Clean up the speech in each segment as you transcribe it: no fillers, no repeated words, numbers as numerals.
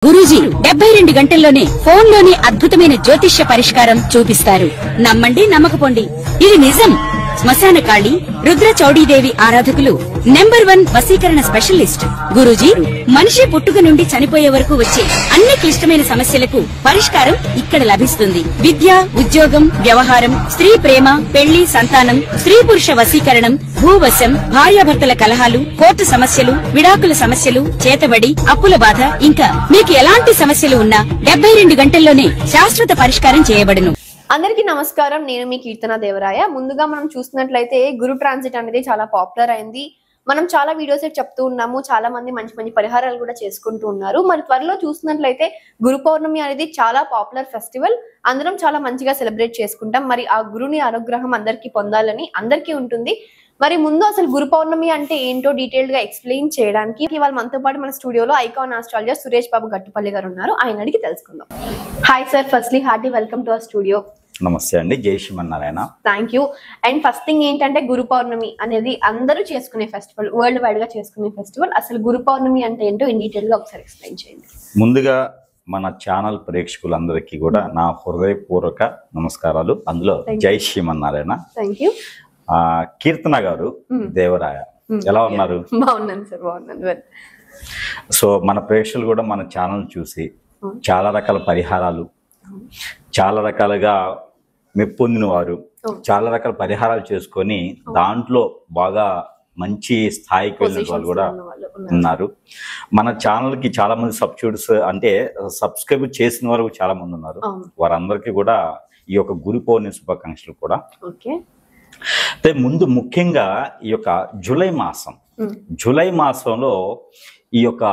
గురూజీ 72 గంటల్లోనే ఫోన్ లోని అద్భుతమైన జ్యోతిష్య పరిష్కారం చూపిస్తారు. నమ్మండి, నమ్మకపోండి, ఇది నిజం. శ్మశాన కాళి రుద్ర చౌడీదేవి ఆరాధకులు నంబర్ 1 వశీకరణ స్పెషలిస్ట్. గురూజీ మనిషి పుట్టుక నుండి చనిపోయే వరకు వచ్చే అన్ని క్లిష్టమైన సమస్యలకు పరిష్కారం ఇక్కడ లభిస్తుంది. విద్య, ఉద్యోగం, వ్యవహారం, స్త్రీ ప్రేమ, పెళ్లి, సంతానం, స్త్రీ పురుష వశీకరణం, భూవశం, భార్యాభర్తల కలహాలు, కోర్టు సమస్యలు, విడాకుల సమస్యలు, చేతబడి, అప్పుల బాధ, ఇంకా మీకు ఎలాంటి సమస్యలు ఉన్నా 72 గంటల్లోనే శాశ్వత పరిష్కారం చేయబడును. అందరికీ నమస్కారం. నేను మీ కీర్తన దేవరాయ. ముందుగా మనం చూస్తున్నట్లయితే గురు ట్రాన్సిట్ అనేది చాలా పాపులర్ అయింది. మనం చాలా వీడియోస్ చెప్తూ ఉన్నాము. చాలా మంది మంచి మంచి పరిహారాలు కూడా చేసుకుంటూ ఉన్నారు. మరి త్వరలో చూస్తున్నట్లయితే గురు పౌర్ణమి అనేది చాలా పాపులర్ ఫెస్టివల్. అందరం చాలా మంచిగా సెలబ్రేట్ చేసుకుంటాం. మరి ఆ గురుని అనుగ్రహం అందరికీ పొందాలని అందరికీ ఉంటుంది. మరి ముందు అసలు గురు పౌర్ణమి అంటే ఏంటో డీటెయిల్డ్ గా ఎక్స్ప్లెయిన్ చేయడానికి ఇవాళ మనతో పాటు మన స్టూడియోలో ఐకాన్ ఆస్ట్రాలజర్ సురేష్ బాబు గట్టుపల్లి గారు ఉన్నారు. ఆయన అడిగి తెలుసుకుందాం. Hi sir, firstly hearty welcome to our studio. నమస్తే అండి, జై Srimannarayana. Thank you. And first thing ఏంటంటే గురు పౌర్ణమి అనేది అందరూ చేసుకునే ఫెస్టివల్, వరల్డ్ వైడ్ గా చేసుకునే ఫెస్టివల్. అసలు గురు పౌర్ణమి అంటే ఏంటో ఇన్ డీటెయిల్ గా ఒకసారి ఎక్స్ప్లెయిన్ చేయండి. ముందుగా మన ఛానల్ ప్రేక్షకులందరికీ కూడా నా హృదయపూర్వక నమస్కారాలు. అందులో జై శ్రీమన్నారాయణ. Thank you. కీర్తన గారు దేవరాయ, ఎలా ఉన్నారు? బాగున్నాను సార్, బాగున్నాను. సో మన ప్రేక్షకులు కూడా మన ఛానల్ చూసి చాలా రకాల పరిహారాలు, చాలా రకాలుగా మెప్పొందిన వారు, చాలా రకాల పరిహారాలు చేసుకొని దాంట్లో బాగా మంచి స్థాయికి వెళ్ళిన వాళ్ళు కూడా ఉన్నారు. మన ఛానల్ కి చాలా మంది సబ్స్క్రైబర్స్, అంటే సబ్స్క్రైబ్ చేసిన వారు చాలా మంది ఉన్నారు. వారందరికీ కూడా ఈ యొక్క గురు పౌర్ణమి శుభాకాంక్షలు కూడా. అయితే ముందు ముఖ్యంగా ఈ యొక్క జూలై మాసంలో ఈ యొక్క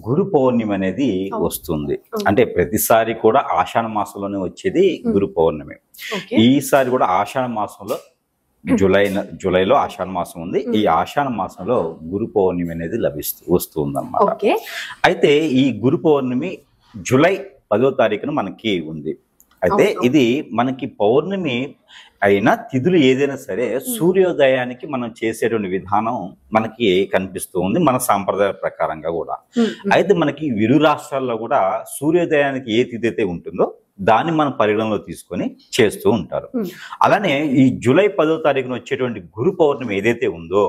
గురు పౌర్ణమి అనేది వస్తుంది. అంటే ప్రతిసారి కూడా ఆషాఢ మాసంలోనే వచ్చేది గురు పౌర్ణమి. ఈసారి కూడా ఆషాఢ మాసంలో జూలైలో ఆషాఢ మాసం ఉంది. ఈ ఆషాఢ మాసంలో గురు పౌర్ణమి అనేది వస్తుంది అన్నమాట. అయితే ఈ గురు పౌర్ణమి జూలై 10వ తారీఖున మనకి ఉంది. అయితే ఇది మనకి పౌర్ణమి అయినా తిథులు ఏదైనా సరే సూర్యోదయానికి మనం చేసేటువంటి విధానం మనకి కనిపిస్తూ ఉంది, మన సాంప్రదాయ ప్రకారంగా కూడా. అయితే మనకి ఇరు రాష్ట్రాల్లో కూడా సూర్యోదయానికి ఏ తిథి అయితే ఉంటుందో దాన్ని మనం పరిగణనలో తీసుకొని చేస్తూ ఉంటారు. అలానే ఈ జూలై 10వ తారీఖున వచ్చేటువంటి గురు పౌర్ణమి ఏదైతే ఉందో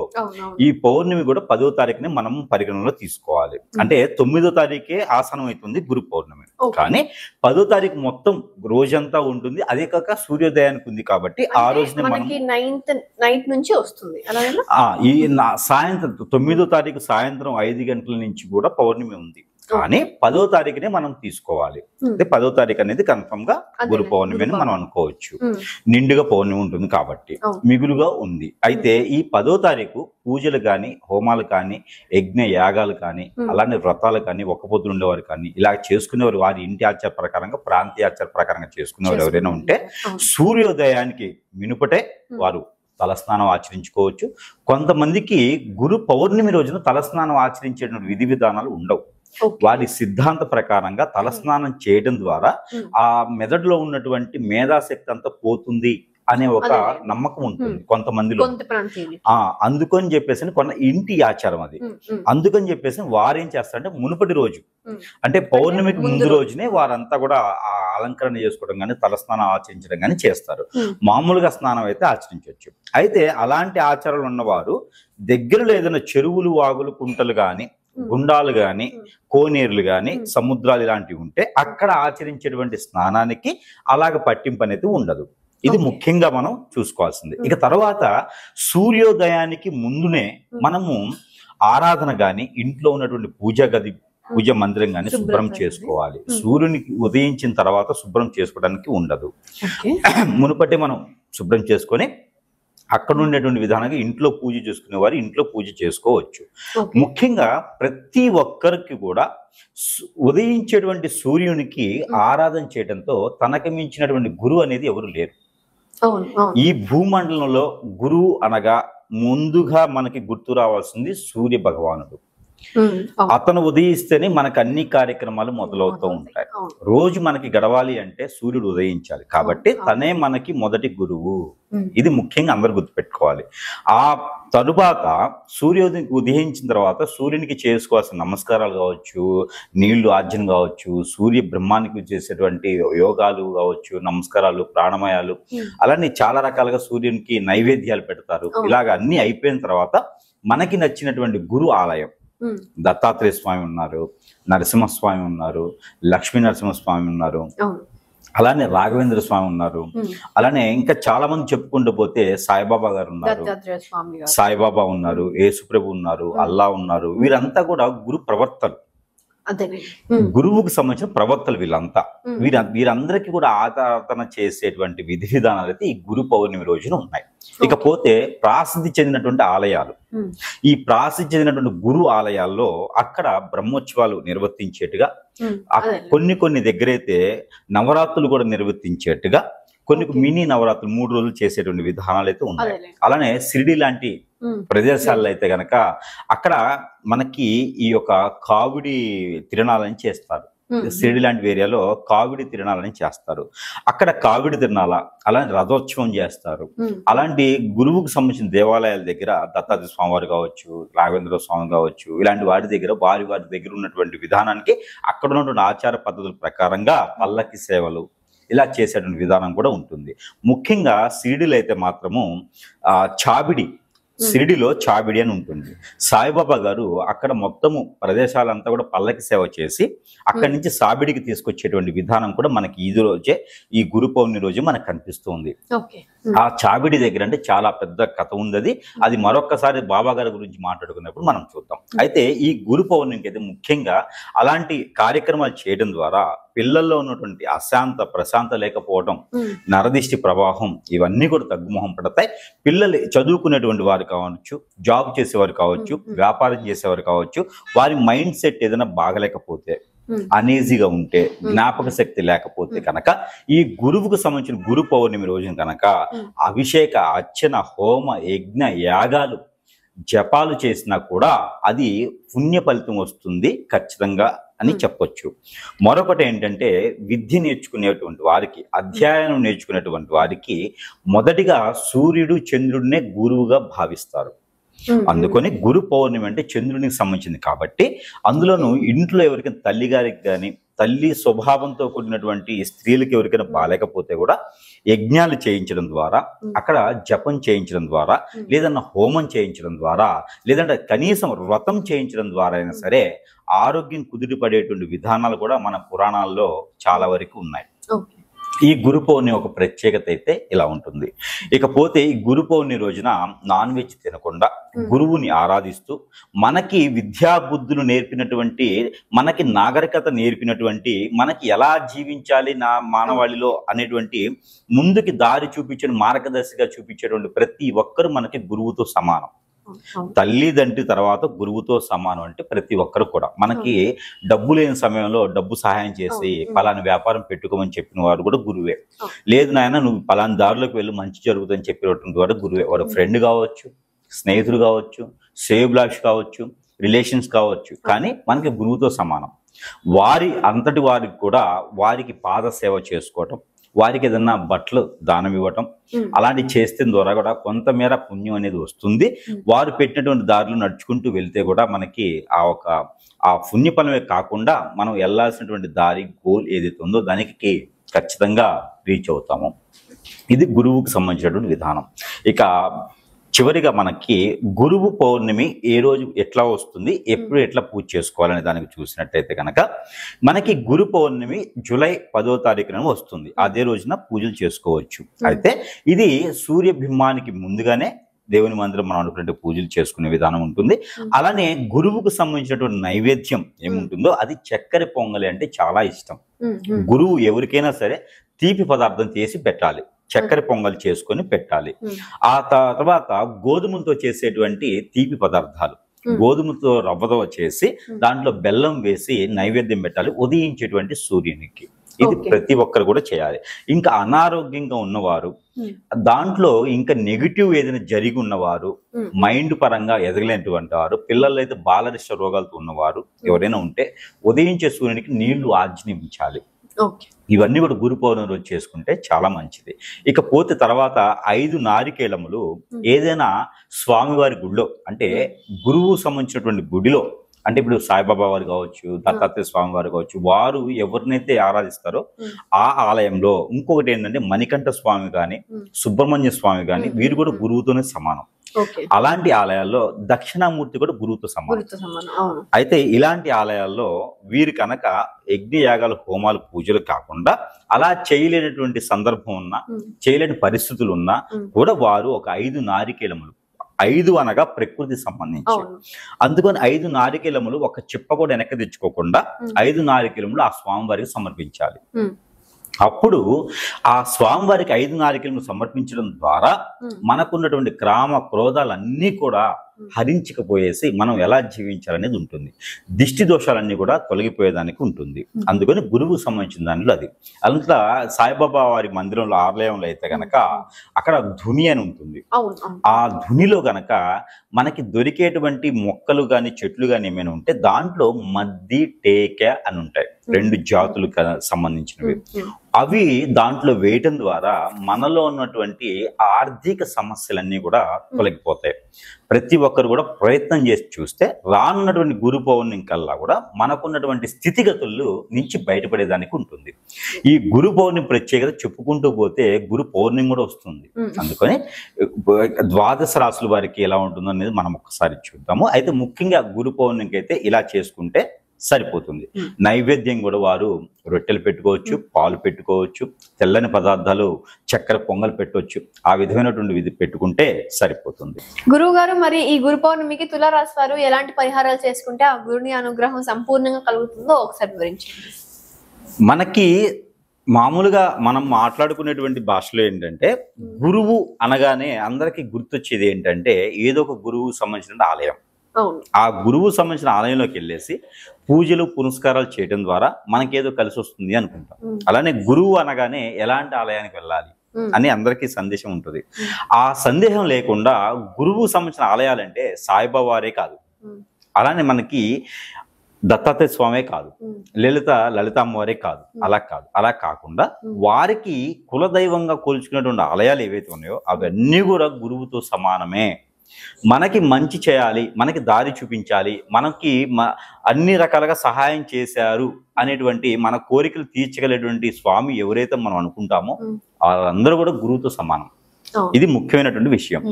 ఈ పౌర్ణమి కూడా 10వ తారీఖునే మనం పరిగణనలో తీసుకోవాలి. అంటే 9వ తారీఖే ఆసనం అవుతుంది గురు పౌర్ణమి, కానీ 10వ తారీఖు మొత్తం రోజంతా ఉంటుంది. అదే కాక సూర్యోదయానికి ఉంది కాబట్టి ఆ రోజునే మనం నైట్ నుంచి వస్తుంది. ఈ సాయంత్రం 9వ తారీఖు సాయంత్రం 5 గంటల నుంచి కూడా పౌర్ణమి ఉంది, కానీ 10వ తారీఖునే మనం తీసుకోవాలి. అంటే 10వ తారీఖు అనేది కన్ఫర్మ్ గా గురు పౌర్ణమి అని మనం అనుకోవచ్చు. నిండుగా పౌర్ణమి ఉంటుంది కాబట్టి మిగులుగా ఉంది. అయితే ఈ 10వ తారీఖు పూజలు కానీ, హోమాలు కానీ, యజ్ఞ యాగాలు కానీ, అలానే వ్రతాలు కానీ, ఒక్క పొద్దులు ఉండేవారు కానీ, ఇలా చేసుకునేవారు వారి ఇంటి ఆచార ప్రకారంగా, ప్రాంతీయ ఆచార ప్రకారంగా చేసుకునేవారు ఎవరైనా ఉంటే సూర్యోదయానికి మినుపటే వారు తలస్నానం ఆచరించుకోవచ్చు. కొంతమందికి గురు పౌర్ణమి రోజున తలస్నానం ఆచరించేటువంటి విధి విధానాలు ఉండవు. వారి సిద్ధాంత ప్రకారంగా తలస్నానం చేయడం ద్వారా ఆ మెదడులో ఉన్నటువంటి మేధాశక్తి అంతా పోతుంది అనే ఒక నమ్మకం ఉంటుంది కొంతమందిలో. అందుకని చెప్పేసి కొన్న ఇంటి ఆచారం అది. అందుకని చెప్పేసి వారు ఏం చేస్తారంటే మునుపటి రోజు, అంటే పౌర్ణమికి ముందు రోజునే వారంతా కూడా అలంకరణ చేసుకోవడం కానీ, తలస్నానం ఆచరించడం కానీ చేస్తారు. మామూలుగా స్నానం అయితే ఆచరించవచ్చు. అయితే అలాంటి ఆచారాలు ఉన్నవారు దగ్గరలో ఏదైనా చెరువులు, వాగులు, కుంటలు కానీ, గుండాలు గాని, కోనేరులు గాని, సముద్రాలు ఇలాంటివి ఉంటే అక్కడ ఆచరించేటువంటి స్నానానికి అలాగ పట్టింపు అనేది ఉండదు. ఇది ముఖ్యంగా మనం చూసుకోవాల్సింది. ఇక తర్వాత సూర్యోదయానికి ముందునే మనము ఆరాధన గాని, ఇంట్లో ఉన్నటువంటి పూజ మందిరం గాని శుభ్రం చేసుకోవాలి. సూర్యునికి ఉదయించిన తర్వాత శుభ్రం చేసుకోవడానికి ఉండదు. మునుపటే మనం శుభ్రం చేసుకొని అక్కడ ఉండేటువంటి విధానంగా ఇంట్లో పూజ చేసుకునే వారు ఇంట్లో పూజ చేసుకోవచ్చు. ముఖ్యంగా ప్రతి ఒక్కరికి కూడా ఉదయించేటువంటి సూర్యునికి ఆరాధన చేయడంతో తనకు మించినటువంటి గురువు అనేది ఎవరు లేరు. ఈ భూమండలంలో గురువు అనగా ముందుగా మనకి గుర్తు రావాల్సింది సూర్య భగవానుడు. అతను ఉదయిస్తేనే మనకు అన్ని కార్యక్రమాలు మొదలవుతూ ఉంటాయి. రోజు మనకి గడవాలి అంటే సూర్యుడు ఉదయించాలి, కాబట్టి తనే మనకి మొదటి గురువు. ఇది ముఖ్యంగా అందరు గుర్తుపెట్టుకోవాలి. ఆ తరువాత సూర్యోదయం ఉదయించిన తర్వాత సూర్యునికి చేసుకోవాల్సిన నమస్కారాలు కావచ్చు, నీళ్లు ఆర్జన కావచ్చు, సూర్య బ్రహ్మానికి చేసేటువంటి యోగాలు కావచ్చు, నమస్కారాలు, ప్రాణాయామాలు, అలానే చాలా రకాలుగా సూర్యునికి నైవేద్యాలు పెడతారు. ఇలాగ అన్ని అయిపోయిన తర్వాత మనకి నచ్చినటువంటి గురు ఆలయం, దత్తాత్రేయ స్వామి ఉన్నారు, నరసింహస్వామి ఉన్నారు, లక్ష్మీ నరసింహస్వామి ఉన్నారు, అలానే రాఘవేంద్ర స్వామి ఉన్నారు, అలానే ఇంకా చాలా మంది చెప్పుకుంటూ పోతే సాయిబాబా గారు ఉన్నారు, సాయిబాబా ఉన్నారు, యేసుప్రభు ఉన్నారు, అల్లా ఉన్నారు. వీరంతా కూడా గురు ప్రవర్తలు, గురువుకు సంబంధించిన ప్రవర్తలు వీళ్ళంతా. వీరందరికీ కూడా ఆరాధన చేసేటువంటి విధి విధానాలు అయితే ఈ గురు పౌర్ణమి రోజున ఉన్నాయి. ఇకపోతే ప్రాసిద్ధి చెందినటువంటి ఆలయాలు, ఈ ప్రాసిద్ధి చెందినటువంటి గురు ఆలయాల్లో అక్కడ బ్రహ్మోత్సవాలు నిర్వర్తించేట్టుగా, కొన్ని దగ్గరైతే నవరాత్రులు కూడా నిర్వర్తించేట్టుగా, కొన్ని మినీ నవరాత్రులు 3 రోజులు చేసేటువంటి విధానాలు అయితే ఉన్నాయి. అలానే షిరిడి లాంటి ప్రదేశాల్లో అయితే గనక అక్కడ మనకి ఈ యొక్క కావిడి తిరణాలని చేస్తారు. షిరిడి లాంటి ఏరియాలో కావిడి తిరణాలని చేస్తారు. అక్కడ కావిడి తిరణాల, అలానే రథోత్సవం చేస్తారు. అలాంటి గురువుకు సంబంధించిన దేవాలయాల దగ్గర దత్తాత్రేయ స్వామివారు కావచ్చు, రాఘవేంద్ర స్వామి కావచ్చు, ఇలాంటి వారి దగ్గర వారి దగ్గర ఉన్నటువంటి విధానానికి అక్కడ ఉన్నటువంటి ఆచార పద్ధతుల ప్రకారంగా పల్లకి సేవలు ఇలా చేసేటువంటి విధానం కూడా ఉంటుంది. ముఖ్యంగా షిరిడిలో అయితే మాత్రము చాబిడి, షిరిడిలో చాబిడి అని ఉంటుంది. సాయిబాబా గారు అక్కడ మొత్తము ప్రదేశాలంతా కూడా పల్లకి సేవ చేసి అక్కడి నుంచి సాబిడికి తీసుకొచ్చేటువంటి విధానం కూడా మనకి ఈ రోజే, ఈ గురు పౌర్ణమి రోజు మనకు కనిపిస్తుంది. ఆ చాబిడి దగ్గర అంటే చాలా పెద్ద కథ ఉంది. అది మరొక్కసారి బాబా గారి గురించి మాట్లాడుకున్నప్పుడు మనం చూద్దాం. అయితే ఈ గురు పౌర్ణమికి అయితే ముఖ్యంగా అలాంటి కార్యక్రమాలు చేయడం ద్వారా పిల్లల్లో ఉన్నటువంటి అశాంత ప్రశాంత లేకపోవడం, నరదిష్టి ప్రవాహం, ఇవన్నీ కూడా తగ్గుముఖం పడతాయి. పిల్లలు చదువుకునేటువంటి వారు కావచ్చు, జాబ్ చేసేవారు కావచ్చు, వ్యాపారం చేసేవారు కావచ్చు, వారి మైండ్ సెట్ ఏదైనా బాగలేకపోతే, అనేజీగా ఉంటే, జ్ఞాపక శక్తి లేకపోతే కనుక ఈ గురువుకు సంబంధించిన గురు పౌర్ణమి రోజున కనుక అభిషేక, అర్చన, హోమ, యజ్ఞ, యాగాలు, జపాలు చేసినా కూడా అది పుణ్య ఫలితం వస్తుంది ఖచ్చితంగా అని చెప్పొచ్చు. మరొకటి ఏంటంటే విద్య నేర్చుకునేటువంటి వారికి, అధ్యయనం నేర్చుకునేటువంటి వారికి మొదటిగా సూర్యుడు చంద్రుడినే గురువుగా భావిస్తారు. అందుకని గురు పౌర్ణమి అంటే చంద్రునికి సంబంధించింది కాబట్టి అందులోనూ ఇంట్లో ఎవరికైనా తల్లి గారికి కానీ, తల్లి స్వభావంతో కూడినటువంటి స్త్రీలకు ఎవరికైనా బాలేకపోతే కూడా యజ్ఞాలు చేయించడం ద్వారా, అక్కడ జపం చేయించడం ద్వారా, లేదన్నా హోమం చేయించడం ద్వారా, లేదంటే కనీసం వ్రతం చేయించడం ద్వారా అయినా సరే ఆరోగ్యం కుదిరిపడేటువంటి విధానాలు కూడా మన పురాణాల్లో చాలా వరకు ఉన్నాయి. ఈ గురు పౌర్ణమి ఒక ప్రత్యేకత అయితే ఇలా ఉంటుంది. ఇకపోతే ఈ గురు పౌర్ణమి రోజున నాన్ వెజ్ తినకుండా గురువుని ఆరాధిస్తూ మనకి విద్యా బుద్ధులు నేర్పినటువంటి, మనకి నాగరికత నేర్పినటువంటి, మనకి ఎలా జీవించాలి నా మానవాళిలో అనేటువంటి ముందుకి దారి చూపించే మార్గదర్శిగా చూపించేటువంటి ప్రతి ఒక్కరు మనకి గురువుతో సమానం. తల్లిదండ్రి తర్వాత గురువుతో సమానం. అంటే ప్రతి ఒక్కరు కూడా మనకి డబ్బు లేని సమయంలో డబ్బు సహాయం చేసి పలాని వ్యాపారం పెట్టుకోమని చెప్పిన వాడు కూడా గురువే. లేదు నాయన నువ్వు పలాని దారిలోకి వెళ్ళి మంచి జరుగుతుందని చెప్పినటువంటి వాడు గురువే. వాడు ఫ్రెండ్ కావచ్చు, స్నేహితుడు కావచ్చు, శ్రేయోభిలాషి కావచ్చు, రిలేషన్స్ కావచ్చు, కానీ మనకి గురువుతో సమానం. వారి అంతటి వారికి కూడా వారికి పాద సేవ చేసుకోవటం, వారికి ఏదన్నా బట్టలు దానం ఇవ్వటం, అలాంటి చేస్తే ద్వారా కూడా కొంతమేర పుణ్యం అనేది వస్తుంది. వారు పెట్టినటువంటి దారిలో నడుచుకుంటూ వెళ్తే కూడా మనకి ఆ పుణ్యఫలమే కాకుండా మనం వెళ్ళాల్సినటువంటి దారి, గోల్ ఏదైతే ఉందో దానికి ఖచ్చితంగా రీచ్ అవుతాము. ఇది గురువుకు సంబంధించినటువంటి విధానం. ఇక చివరిగా మనకి గురువు పౌర్ణమి ఏ రోజు ఎట్లా వస్తుంది, ఎప్పుడు ఎట్లా పూజ చేసుకోవాలనే దానికి చూసినట్టయితే కనుక మనకి గురు పౌర్ణమి జూలై 10వ తారీఖున వస్తుంది. అదే రోజున పూజలు చేసుకోవచ్చు. అయితే ఇది సూర్యబింబానికి ముందుగానే దేవుని మందిరం మనం అనుకునే పూజలు చేసుకునే విధానం ఉంటుంది. అలానే గురువుకు సంబంధించినటువంటి నైవేద్యం ఏముంటుందో అది చక్కెర పొంగలి అంటే చాలా ఇష్టం. గురువు ఎవరికైనా సరే తీపి పదార్థం చేసి పెట్టాలి, చక్కెర పొంగల్ చేసుకొని పెట్టాలి. ఆ తర్వాత గోధుమలతో చేసేటువంటి తీపి పదార్థాలు, గోధుమతో రవ్వతో చేసి దాంట్లో బెల్లం వేసి నైవేద్యం పెట్టాలి ఉదయించేటువంటి సూర్యునికి. ఇది ప్రతి ఒక్కరు కూడా చేయాలి. ఇంకా అనారోగ్యంగా ఉన్నవారు, దాంట్లో ఇంకా నెగిటివ్ ఏదైనా జరిగి ఉన్నవారు, మైండ్ పరంగా ఎదగలేనటువంటి వారు, పిల్లలు అయితే బాలరిష్ట రోగాలతో ఉన్నవారు ఎవరైనా ఉంటే ఉదయించే సూర్యునికి నీళ్లు ఆజ్ఞించాలి. ఇవన్నీ కూడా గురు పౌర్ణమి రోజు చేసుకుంటే చాలా మంచిది. ఇకపోతే తర్వాత 5 నారికేళములు ఏదైనా స్వామివారి గుడిలో, అంటే గురువు సంబంధించినటువంటి గుడిలో, అంటే ఇప్పుడు సాయిబాబా వారు కావచ్చు, దత్తాత్రేయ స్వామి వారు కావచ్చు, వారు ఎవరినైతే ఆరాధిస్తారో ఆ ఆలయంలో, ఇంకొకటి ఏంటంటే మణికంఠ స్వామి కానీ, సుబ్రహ్మణ్య స్వామి కానీ, వీరు కూడా గురువుతోనే సమానం. అలాంటి ఆలయాల్లో దక్షిణామూర్తి కూడా గురువుతో సమానం. అయితే ఇలాంటి ఆలయాల్లో వీరు కనుక యజ్ఞయాగాలు, హోమాలు, పూజలు కాకుండా అలా చేయలేనటువంటి సందర్భం ఉన్నా, చేయలేని పరిస్థితులు ఉన్నా కూడా వారు ఒక 5 నారికేళములు, 5 అనగా ప్రకృతి సంబంధించి, అందుకని 5 నారికేళములు ఒక చిప్ప కూడా వెనక్కి తెచ్చుకోకుండా 5 నారికేళములు ఆ స్వామివారికి సమర్పించాలి. అప్పుడు ఆ స్వామివారికి 5 నారికేళములు సమర్పించడం ద్వారా మనకున్నటువంటి క్రామ క్రోధాలన్నీ కూడా హరించకపోయేసి మనం ఎలా జీవించాలనేది ఉంటుంది. దిష్టి దోషాలన్నీ కూడా తొలగిపోయేదానికి ఉంటుంది. అందుకని గురువు సంబంధించిన దానిలో అది. అంతా సాయిబాబా వారి మందిరంలో, ఆలయంలో అయితే గనక అక్కడ ధుని అని ఉంటుంది. ఆ ధునిలో గనక మనకి దొరికేటువంటి మొక్కలు గాని, చెట్లు గాని ఏమైనా ఉంటే దాంట్లో మద్ది, టేక అని ఉంటాయి, 2 జాతులకు సంబంధించినవి. అవి దాంట్లో వేయటం ద్వారా మనలో ఉన్నటువంటి ఆర్థిక సమస్యలన్నీ కూడా తొలగిపోతాయి. ప్రతి ఒక్కరు కూడా ప్రయత్నం చేసి చూస్తే రానున్నటువంటి గురు పౌర్ణమి కల్లా కూడా మనకున్నటువంటి స్థితిగతులు నుంచి బయటపడేదానికి ఉంటుంది. ఈ గురు పౌర్ణమి ప్రత్యేకత చెప్పుకుంటూ పోతే గురు పౌర్ణమి కూడా వస్తుంది. అందుకని 12 రాసుల వారికి ఎలా ఉంటుందో అనేది మనం ఒకసారి చూద్దాము. అయితే ముఖ్యంగా గురు పౌర్ణమికి అయితే ఇలా చేసుకుంటే సరిపోతుంది. నైవేద్యం కూడా వారు రొట్టెలు పెట్టుకోవచ్చు, పాలు పెట్టుకోవచ్చు, తెల్లని పదార్థాలు, చక్కెర పొంగల్ పెట్టవచ్చు. ఆ విధమైనటువంటి విధి పెట్టుకుంటే సరిపోతుంది. గురువు గారు, మరి ఈ గురు పౌర్ణమికి తులారాశి వారు ఎలాంటి పరిహారాలు చేసుకుంటే ఆ గురుని అనుగ్రహం సంపూర్ణంగా కలుగుతుందో ఒకసారి వివరించండి. మనకి మామూలుగా మనం మాట్లాడుకునేటువంటి భాషలో ఏంటంటే, గురువు అనగానే అందరికీ గుర్తొచ్చేది ఏంటంటే ఏదో ఒక గురువు సంబంధించిన ఆలయం. ఆ గురువు సంబంధించిన ఆలయంలోకి వెళ్ళేసి పూజలు, పునస్కారాలు చేయడం ద్వారా మనకేదో కలిసి వస్తుంది అనుకుంటాం. అలానే గురువు అనగానే ఎలాంటి ఆలయానికి వెళ్ళాలి అని అందరికీ సందేశం ఉంటుంది. ఆ సందేహం లేకుండా గురువు సంబంధించిన ఆలయాలంటే సాయిబాబా వారే కాదు, అలానే మనకి దత్తాత్రేయ స్వామే కాదు, లలితమ్మవారే కాదు, అలా కాకుండా వారికి కులదైవంగా కొలుచుకునేటువంటి ఆలయాలు ఏవైతే ఉన్నాయో అవన్నీ కూడా గురువుతో సమానమే. మనకి మంచి చేయాలి, మనకి దారి చూపించాలి, మనకి అన్ని రకాలుగా సహాయం చేశారు అనేటువంటి మన కోరికలు తీర్చగలేటువంటి స్వామి ఎవరైతే మనం అనుకుంటామో వాళ్ళందరూ కూడా గురువుతో సమానం. ఇది ముఖ్యమైనటువంటి విషయం.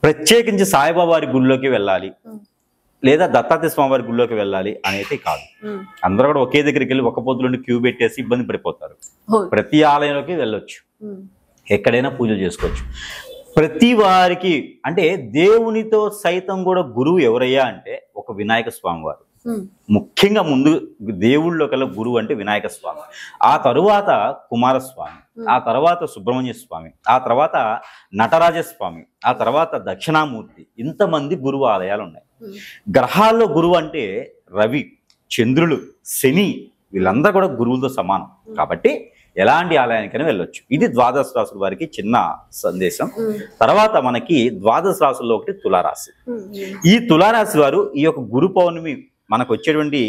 ప్రత్యేకించి సాయిబాబా వారి గుడిలోకి వెళ్ళాలి లేదా దత్తాత్రేయ స్వామి వారి గుడిలోకి వెళ్ళాలి అనేది కాదు. అందరూ కూడా ఒకే దగ్గరికి వెళ్ళి ఒక పొద్దులుండి క్యూ పెట్టేసి ఇబ్బంది పడిపోతారు. ప్రతి ఆలయంలోకి వెళ్ళొచ్చు, ఎక్కడైనా పూజలు చేసుకోవచ్చు. ప్రతి వారికి అంటే దేవునితో సైతం కూడా గురువు ఎవరయ్యా అంటే ఒక వినాయక స్వామి వారు. ముఖ్యంగా ముందు దేవుళ్ళలో కల్లా గురువు అంటే వినాయక స్వామి, ఆ తరువాత కుమారస్వామి, ఆ తర్వాత సుబ్రహ్మణ్య స్వామి, ఆ తర్వాత నటరాజస్వామి, ఆ తర్వాత దక్షిణామూర్తి. ఇంతమంది గురువు ఆలయాలు ఉన్నాయి. గ్రహాల్లో గురువు అంటే రవి, చంద్రులు, శని, వీళ్ళందరూ కూడా గురువులతో సమానం. కాబట్టి ఎలాంటి ఆలయానికైనా వెళ్ళొచ్చు. ఇది 12 రాసుల వారికి చిన్న సందేశం. తర్వాత మనకి 12 రాసుల్లో ఒకటి తులారాశి. ఈ తులారాశి వారు ఈ యొక్క గురు పౌర్ణమి మనకు వచ్చేటువంటి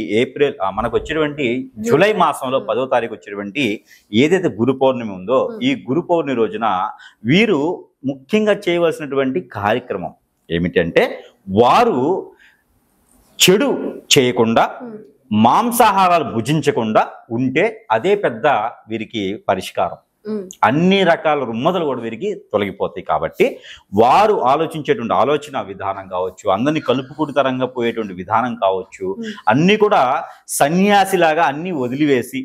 జూలై మాసంలో 10వ తారీఖు వచ్చేటువంటి ఏదైతే గురు పౌర్ణమి ఉందో ఈ గురు పౌర్ణమి రోజున వీరు ముఖ్యంగా చేయవలసినటువంటి కార్యక్రమం ఏమిటంటే, వారు చెడు చేయకుండా, మాంసాహారాలు భుజించకుండా ఉంటే అదే పెద్ద వీరికి పరిష్కారం. అన్ని రకాల రుమ్మదలు కూడా వీరికి తొలగిపోతాయి. కాబట్టి వారు ఆలోచించేటువంటి ఆలోచన విధానం కావచ్చు, అందరినీ కలుపుకుడితరంగా పోయేటువంటి విధానం కావచ్చు, అన్ని కూడా సన్యాసిలాగా అన్ని వదిలివేసి,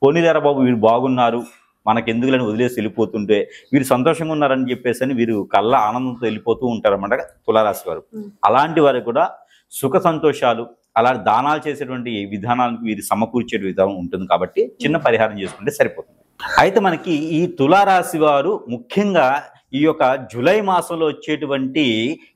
పోనీలేరా బాబు వీరు బాగున్నారు, మనకెందుకులని వదిలేసి వెళ్ళిపోతుంటే వీరు సంతోషంగా ఉన్నారని చెప్పేసి అని వీరు కళ్ళ ఆనందంతో వెళ్ళిపోతూ ఉంటారన్నమాట తులారాశి వారు. అలాంటి వారికి కూడా సుఖ సంతోషాలు, అలాంటి దానాలు చేసేటువంటి విధానాలకు వీరు సమకూర్చే విధానం ఉంటుంది. కాబట్టి చిన్న పరిహారం చేసుకుంటే సరిపోతుంది. అయితే మనకి ఈ తులారాశి వారు ముఖ్యంగా ఈ యొక్క జూలై మాసంలో వచ్చేటువంటి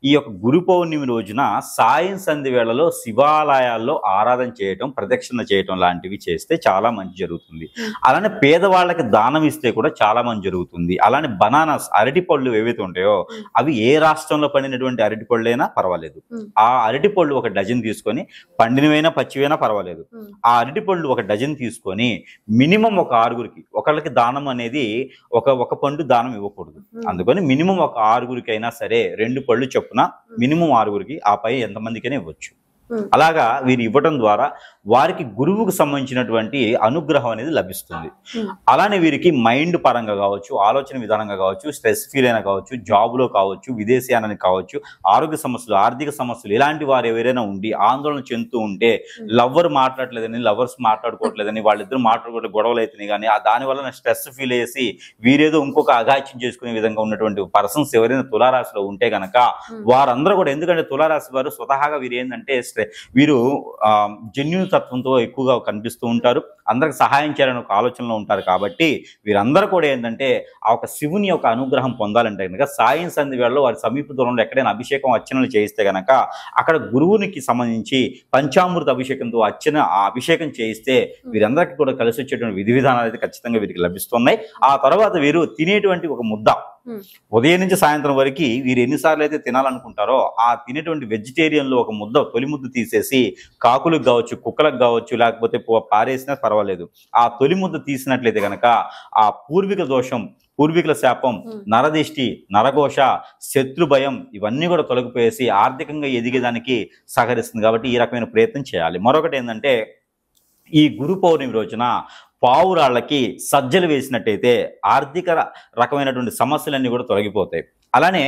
ఈ యొక్క గురు పౌర్ణమి రోజున సాయం సంధి వేళలో శివాలయాల్లో ఆరాధన చేయటం, ప్రదక్షిణ చేయటం లాంటివి చేస్తే చాలా మంచి జరుగుతుంది. అలానే పేదవాళ్ళకి దానం ఇస్తే కూడా చాలా మంచి జరుగుతుంది. అలానే బనానాస్, అరటి పళ్ళు ఏవైతే ఉంటాయో అవి ఏ రాష్ట్రంలో పండినటువంటి అరటి పళ్ళైనా పర్వాలేదు, ఆ అరటి పళ్ళు ఒక డజన్ తీసుకొని, పండినవైనా పచ్చివైనా పర్వాలేదు, ఆ అరటి పళ్ళు ఒక డజన్ తీసుకొని మినిమం ఒక 6గురికి, ఒకళ్ళకి దానం అనేది ఒక పండు దానం ఇవ్వకూడదు. అందుకని మినిమం ఒక 6గురికి అయినా సరే 2 పళ్ళు చొప్పున మినిమం 6గురికి, ఆ పై ఎంతమందికైనా ఇవ్వచ్చు. అలాగా వీరు ఇవ్వటం ద్వారా వారికి గురువుకు సంబంధించినటువంటి అనుగ్రహం అనేది లభిస్తుంది. అలానే వీరికి మైండ్ పరంగా కావచ్చు, ఆలోచన విధానంగా కావచ్చు, స్ట్రెస్ ఫీల్ అయినా కావచ్చు, జాబ్లో కావచ్చు, విదేశీయానానికి కావచ్చు, ఆరోగ్య సమస్యలు, ఆర్థిక సమస్యలు, ఇలాంటి వారు ఎవరైనా ఉండి ఆందోళన చెందుతూ ఉంటే, లవ్వర్ మాట్లాడలేదని, లవర్స్ మాట్లాడుకోవట్లేదని, వాళ్ళిద్దరు మాట్లాడుకోవట్లేదు, గొడవలు అవుతున్నాయి కానీ దానివల్ల స్ట్రెస్ ఫీల్ చేసి వీరేదో ఇంకొక అఘాయిత్యం చేసుకునే విధంగా ఉన్నటువంటి పర్సన్స్ ఎవరైనా తులారాశిలో ఉంటే గనక వారందరూ కూడా, ఎందుకంటే తులారాశి వారు స్వతహాగా వీరు ఏంటంటే వీరు జెన్యూన్ తత్వంతో ఎక్కువగా కనిపిస్తూ ఉంటారు, అందరికి సహాయం చేయాలని ఒక ఆలోచనలో ఉంటారు. కాబట్టి వీరందరూ కూడా ఏంటంటే ఆ ఒక శివుని యొక్క అనుగ్రహం పొందాలంటే కనుక సాయం సంధి వేళలో వారి సమీప దూరంలో ఎక్కడైనా అభిషేకం అర్చనలు చేయిస్తే గనక అక్కడ గురువునికి సంబంధించి పంచామృత అభిషేకంతో అభిషేకం చేయిస్తే వీరందరికీ కూడా కలిసి వచ్చేటువంటి విధి విధానాలు అయితే ఖచ్చితంగా వీరికి లభిస్తున్నాయి. ఆ తర్వాత వీరు తినేటువంటి ఒక ముద్ద ఉదయం నుంచి సాయంత్రం వరకు వీరు ఎన్నిసార్లు అయితే తినాలనుకుంటారో ఆ తినేటువంటి వెజిటేరియన్ లో ఒక ముద్ద, తొలి ముద్ద తీసేసి కాకులకు కావచ్చు, కుక్కలకు కావచ్చు, లేకపోతే పారేసినా పర్వాలేదు, ఆ తొలి ముద్ద తీసినట్లయితే కనుక ఆ పూర్వీక దోషం, పూర్వీకుల శాపం, నరదిష్టి, నరఘోష, శత్రు భయం ఇవన్నీ కూడా తొలగిపోయేసి ఆర్థికంగా ఎదిగేదానికి సహకరిస్తుంది. కాబట్టి ఈ రకమైన ప్రయత్నం చేయాలి. మరొకటి ఏంటంటే ఈ గురు పౌర్ణమి రోజున పావురాళ్ళకి సజ్జలు వేసినట్టయితే ఆర్థిక రకమైనటువంటి సమస్యలన్నీ కూడా తొలగిపోతాయి. అలానే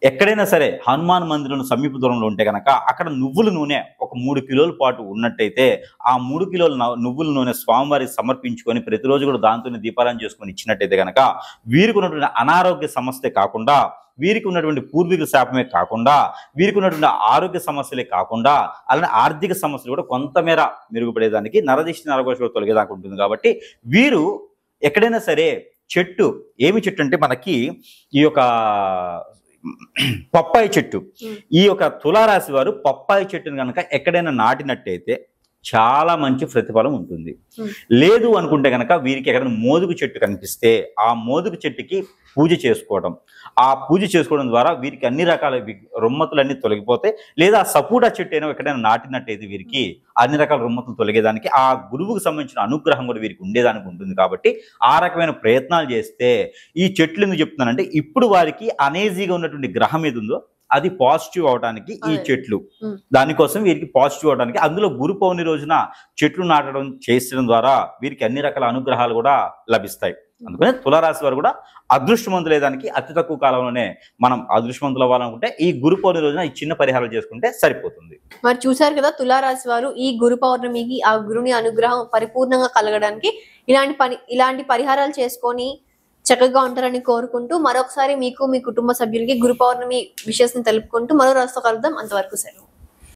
ఎక్కడైనా సరే హనుమాన్ మందిరం సమీప దూరంలో ఉంటే కనుక అక్కడ నువ్వుల నూనె ఒక 3 కిలోల పాటు ఉన్నట్టయితే ఆ 3 కిలోల నువ్వుల నూనె స్వామివారికి సమర్పించుకొని ప్రతిరోజు కూడా దాంతోనే దీపారాధన చేసుకొని ఇచ్చినట్టయితే కనుక వీరికి ఉన్నటువంటి అనారోగ్య సమస్య కాకుండా, వీరికి ఉన్నటువంటి పూర్వీకుల శాపమే కాకుండా, వీరికి ఉన్నటువంటి ఆరోగ్య సమస్యలే కాకుండా అలానే ఆర్థిక సమస్యలు కూడా కొంతమేర మెరుగుపడేదానికి, నరదిష్టి, నరఘోష కూడా తొలగేదాకా ఉంటుంది. కాబట్టి వీరు ఎక్కడైనా సరే చెట్టు, ఏమి చెట్టు అంటే మనకి ఈ యొక్క పప్పాయి చెట్టు, ఈ యొక్క తులారాశి వారు పప్పాయి చెట్టుని కనుక ఎక్కడైనా నాటినట్టయితే చాలా మంచి ప్రతిఫలం ఉంటుంది. లేదు అనుకుంటే కనుక వీరికి ఎక్కడైనా మోదుగు చెట్టు కనిపిస్తే ఆ మోదుగు చెట్టుకి పూజ చేసుకోవడం, ఆ పూజ చేసుకోవడం ద్వారా వీరికి అన్ని రకాల రుమ్మతులన్నీ తొలగిపోతాయి. లేదా సపోటా చెట్టు అయినా ఎక్కడైనా నాటినట్టయితే వీరికి అన్ని రకాల రుమ్మతులు తొలగేదానికి, ఆ గురువుకు సంబంధించిన అనుగ్రహం కూడా వీరికి ఉండేదానికి ఉంటుంది. కాబట్టి ఆ రకమైన ప్రయత్నాలు చేస్తే ఈ చెట్లు ఎందుకు చెప్తున్నానంటే ఇప్పుడు వారికి అనేజీగా ఉన్నటువంటి గ్రహం ఏది ఉందో అది పాజిటివ్ అవడానికి ఈ చెట్లు, దానికోసం వీరికి పాజిటివ్ అవడానికి అందులో గురు పౌర్ణమి రోజున చెట్లు నాటడం చేసడం ద్వారా వీరికి అన్ని రకాల అనుగ్రహాలు కూడా లభిస్తాయి. అందుకని తులారాశి వారు కూడా అదృష్టవంతులేదానికి అతి తక్కువ కాలంలోనే మనం అదృష్టవంతులు అవ్వాలనుకుంటే ఈ గురు పౌర్ణమి రోజున ఈ చిన్న పరిహారాలు చేసుకుంటే సరిపోతుంది. మరి చూసారు కదా, తులారాశి వారు ఈ గురు పౌర్ణమికి ఆ గురుని అనుగ్రహం పరిపూర్ణంగా కలగడానికి ఇలాంటి పరిహారాలు చేసుకొని చక్కగా ఉంటారని కోరుకుంటూ మరొకసారి మీకు, మీ కుటుంబ సభ్యులకి గురు పౌర్ణమి విషయాన్ని తెలుపుకుంటూ మరో రాష్ట్ర కలుద్దాం. అంతవరకు సెలవు.